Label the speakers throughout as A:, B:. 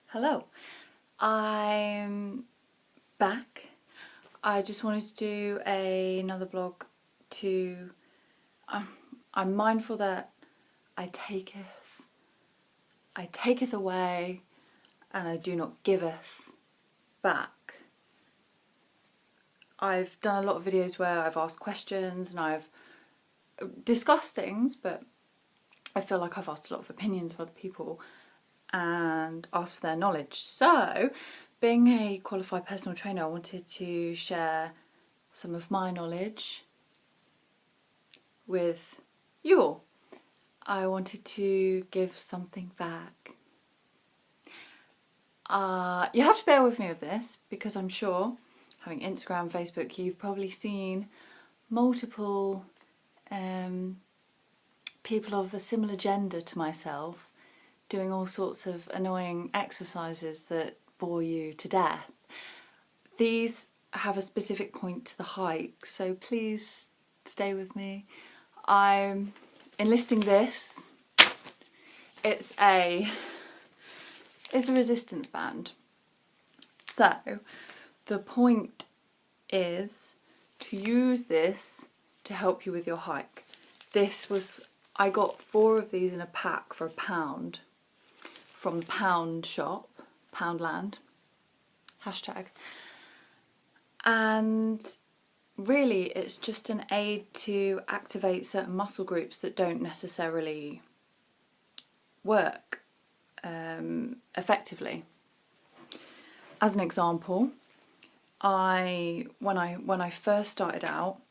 A: Hello, I'm back. I just wanted to do another blog to, I'm mindful that I taketh away and I do not giveth back. I've done a lot of videos where I've asked questions and I've discussed things, but I feel like I've asked a lot of opinions of other people and asked for their knowledge. So, being a qualified personal trainer, I wanted to share some of my knowledge with you all. I wanted to give something back. You have to bear with me with this because I'm sure, having Instagram, Facebook, you've probably seen multiple people of a similar gender to myself doing all sorts of annoying exercises that bore you to death. These have a specific point to the hike, so please stay with me. I'm enlisting this. It's a resistance band. So the point is to use this to help you with your hike. I got 4 of these in a pack for £1 from the Pound shop, Poundland, hashtag. And really it's just an aid to activate certain muscle groups that don't necessarily work effectively. As an example, when I first started out,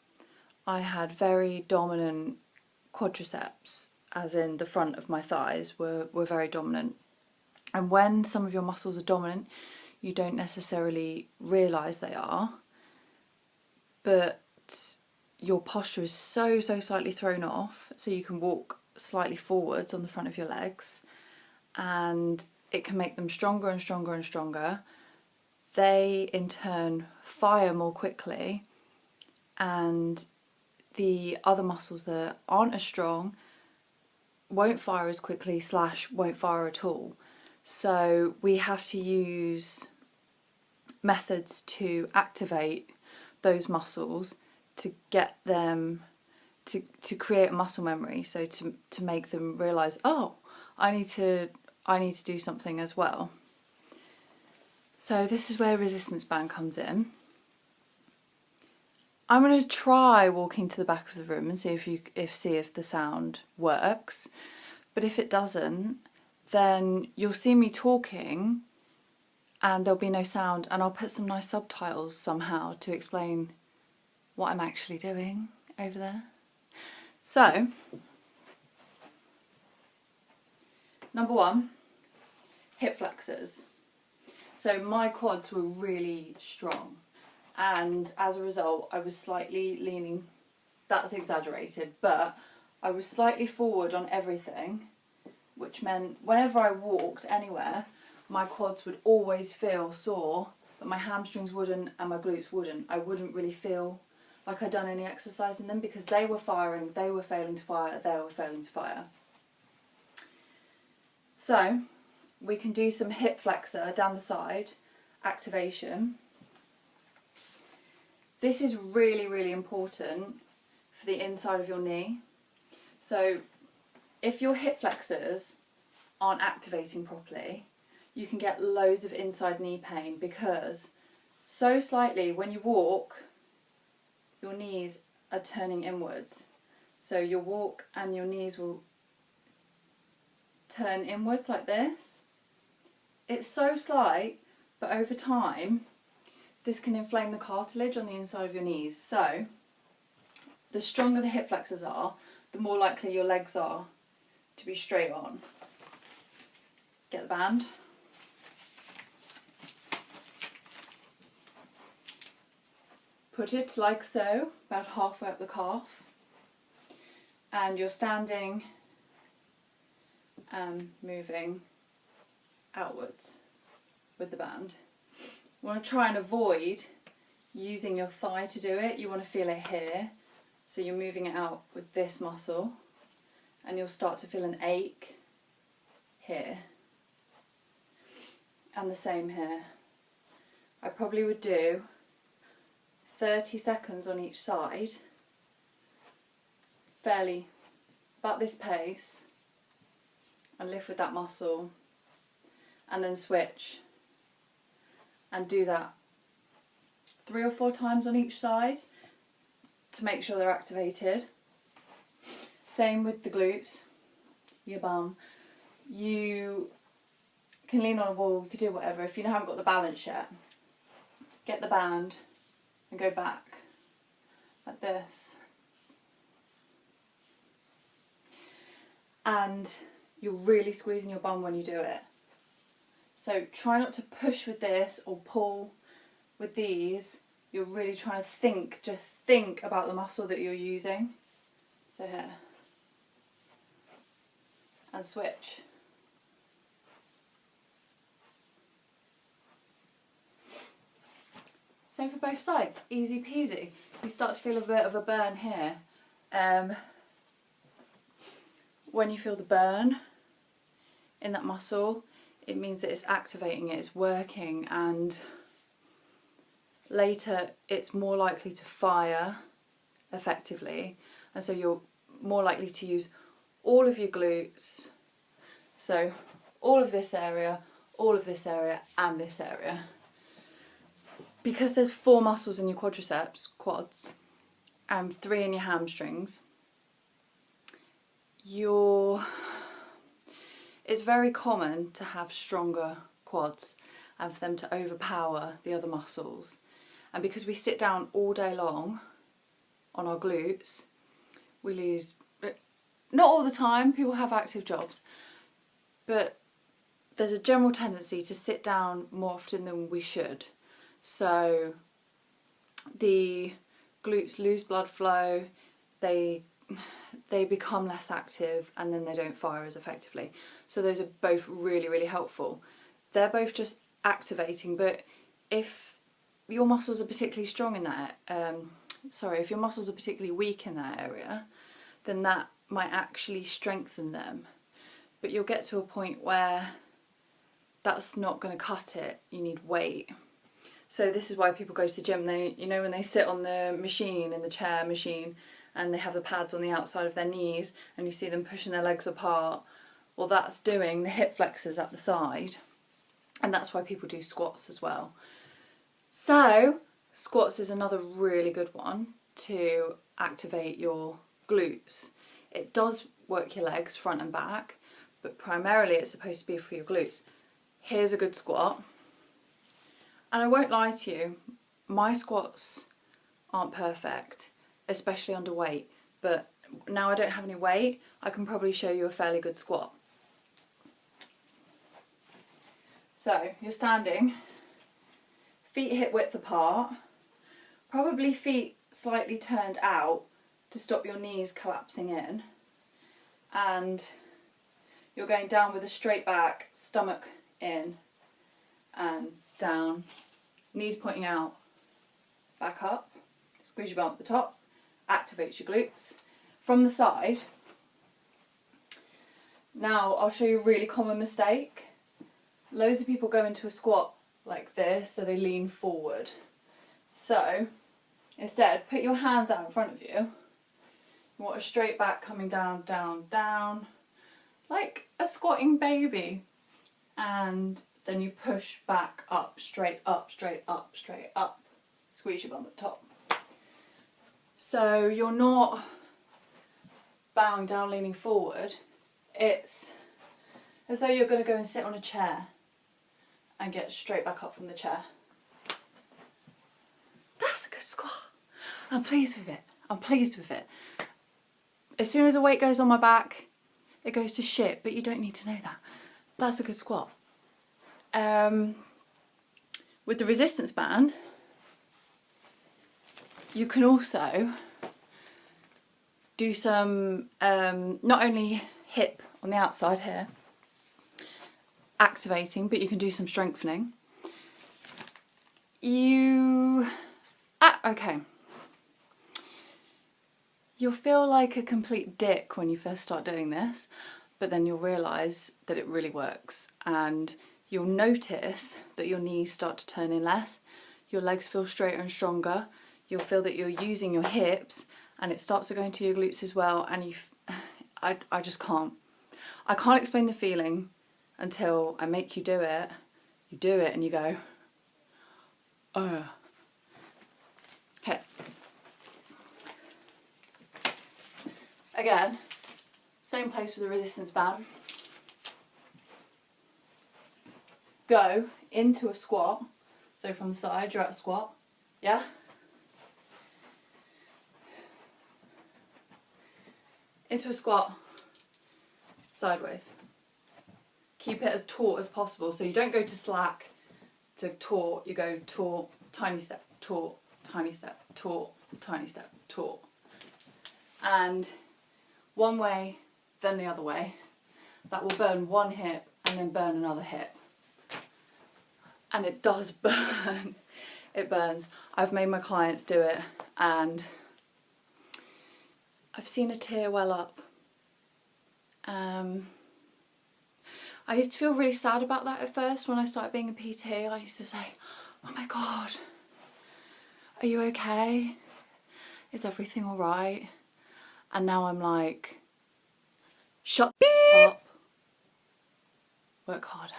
A: I had very dominant quadriceps, as in the front of my thighs were very dominant. And when some of your muscles are dominant, you don't necessarily realise they are, but your posture is so slightly thrown off, so you can walk slightly forwards on the front of your legs, and it can make them stronger and stronger and stronger. They in turn fire more quickly, and the other muscles that aren't as strong won't fire as quickly / won't fire at all. So we have to use methods to activate those muscles to get them to create muscle memory, so to make them realise, oh, I need to do something as well. So this is where resistance band comes in. I'm going to try walking to the back of the room and see if the sound works. But if it doesn't, then you'll see me talking and there'll be no sound, and I'll put some nice subtitles somehow to explain what I'm actually doing over there. So, number 1, hip flexors. So my quads were really strong, and as a result I was slightly leaning, that's exaggerated, but I was slightly forward on everything, which meant whenever I walked anywhere, my quads would always feel sore, but my hamstrings wouldn't and my glutes wouldn't. I wouldn't really feel like I'd done any exercise in them because they were firing, they were failing to fire, they were failing to fire. So we can do some hip flexor down the side activation. This is really important for the inside of your knee. So if your hip flexors aren't activating properly, you can get loads of inside knee pain because so slightly when you walk, your knees are turning inwards. So you'll walk and your knees will turn inwards like this. It's so slight, but over time this can inflame the cartilage on the inside of your knees. So the stronger the hip flexors are, the more likely your legs are to be straight on. Get the band. Put it like so, about halfway up the calf, and you're standing and moving outwards with the band. You want to try and avoid using your thigh to do it. You want to feel it here, so you're moving it out with this muscle, and you'll start to feel an ache here. And the same here. I probably would do 30 seconds on each side, fairly about this pace, and lift with that muscle, and then switch and do that 3 or 4 times on each side to make sure they're activated. Same with the glutes, your bum. You can lean on a wall, you could do whatever. If you haven't got the balance yet, get the band and go back like this. And you're really squeezing your bum when you do it. So try not to push with this or pull with these. You're really trying to just think about the muscle that you're using. So here. And switch. Same for both sides, easy peasy. You start to feel a bit of a burn here. When you feel the burn in that muscle, it means that it's activating it, it's working, and later it's more likely to fire effectively, and so you're more likely to use all of your glutes, so all of this area, and this area. Because there's 4 muscles in your quadriceps, quads, and 3 in your hamstrings, it's very common to have stronger quads and for them to overpower the other muscles. And because we sit down all day long on our glutes, we lose, not all the time, people have active jobs, but there's a general tendency to sit down more often than we should. So the glutes lose blood flow, they become less active, and then they don't fire as effectively. So those are both really, really helpful. They're both just activating, but if your muscles are particularly strong in that, if your muscles are particularly weak in that area, then that might actually strengthen them. But you'll get to a point where that's not going to cut it. You need weight. So this is why people go to the gym. When they sit on the machine, in the chair machine, and they have the pads on the outside of their knees, and you see them pushing their legs apart, well, that's doing the hip flexors at the side, and that's why people do squats as well. So squats is another really good one to activate your glutes. It does work your legs front and back, but primarily it's supposed to be for your glutes. Here's a good squat. And I won't lie to you, my squats aren't perfect, especially under weight, but now I don't have any weight, I can probably show you a fairly good squat. So you're standing, feet hip width apart, probably feet slightly turned out to stop your knees collapsing in, and you're going down with a straight back, stomach in and down, knees pointing out, back up, squeeze your bum at the top, activates your glutes. From the side, now I'll show you a really common mistake. Loads of people go into a squat like this, so they lean forward. So instead, put your hands out in front of you. You want a straight back coming down, down, down, like a squatting baby. And then you push back up, straight up, straight up, straight up. Squeeze your bum at the top. So you're not bowing down, leaning forward. It's as though you're going to go and sit on a chair and get straight back up from the chair. That's a good squat. I'm pleased with it. I'm pleased with it. As soon as the weight goes on my back, it goes to shit, but you don't need to know that. That's a good squat. With the resistance band, you can also do some, not only hip on the outside here, activating, but you can do some strengthening. Okay. You'll feel like a complete dick when you first start doing this, but then you'll realise that it really works, and you'll notice that your knees start to turn in less, your legs feel straighter and stronger, you'll feel that you're using your hips and it starts to go into your glutes as well, and I just can't. I can't explain the feeling until I make you do it. You do it and you go, oh. Okay. Again, same place with the resistance band. Go into a squat. So from the side, you're at a squat. Yeah? Into a squat, sideways. Keep it as taut as possible. So you don't go to slack, to taut. You go taut, tiny step, taut, tiny step, taut, tiny step, taut. And one way, then the other way. That will burn one hip and then burn another hip. And it does burn. It burns. I've made my clients do it and I've seen a tear well up. I used to feel really sad about that at first when I started being a PT. I used to say, oh my God, are you okay? Is everything all right? And now I'm like, shut up, work harder.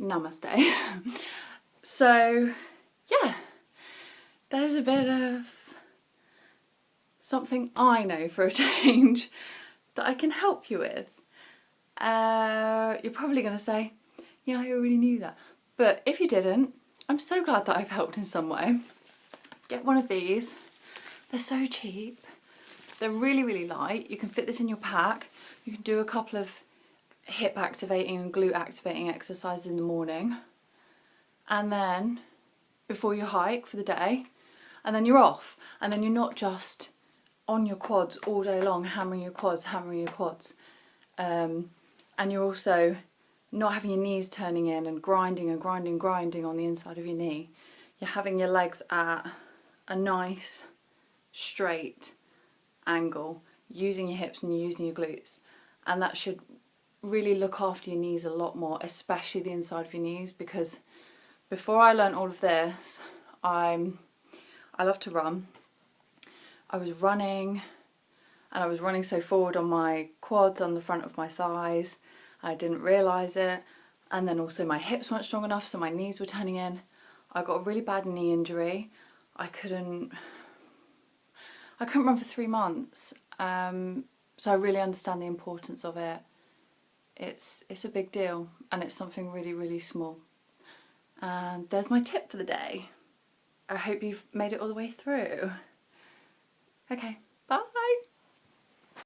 A: Namaste. So, yeah, there's a bit of something I know for a change that I can help you with. You're probably going to say, yeah, I already knew that. But if you didn't, I'm so glad that I've helped in some way. Get one of these. They're so cheap. They're really, really light. You can fit this in your pack. You can do a couple of hip activating and glute activating exercises in the morning. And then before you hike for the day. And then you're off. And then you're not just on your quads all day long, hammering your quads, hammering your quads. And you're also not having your knees turning in and grinding and grinding, grinding on the inside of your knee. You're having your legs at a nice, straight angle, using your hips and using your glutes. And that should really look after your knees a lot more, especially the inside of your knees, because before I learned all of this, I love to run. I was running, and I was running so forward on my quads, on the front of my thighs. I didn't realise it. And then also my hips weren't strong enough, so my knees were turning in. I got a really bad knee injury. I couldn't run for 3 months. So I really understand the importance of it. It's a big deal, and it's something really, really small. And there's my tip for the day. I hope you've made it all the way through. Okay, bye.